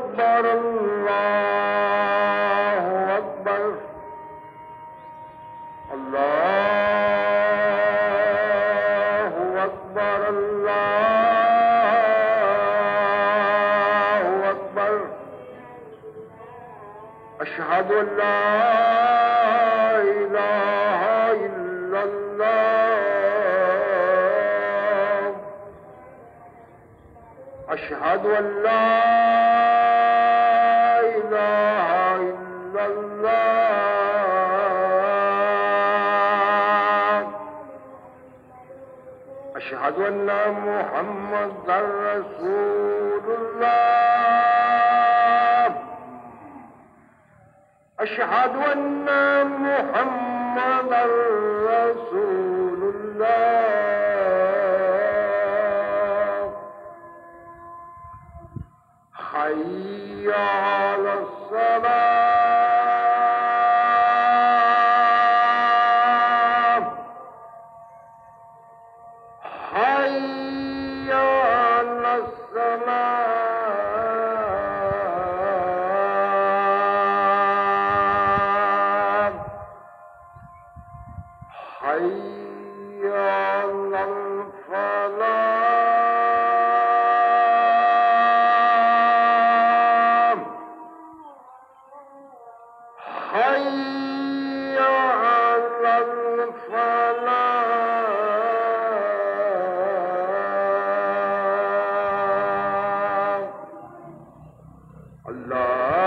أكبر الله أكبر الله أكبر الله أكبر أشهد أن لا إله إلا الله أشهد أن لا إله إلا الله أشهد أن محمدا رسول الله أشهد أن محمدا رسول الله حي على الصلاة حي على الصلاة حي على الفلاح حي على الفلاح الله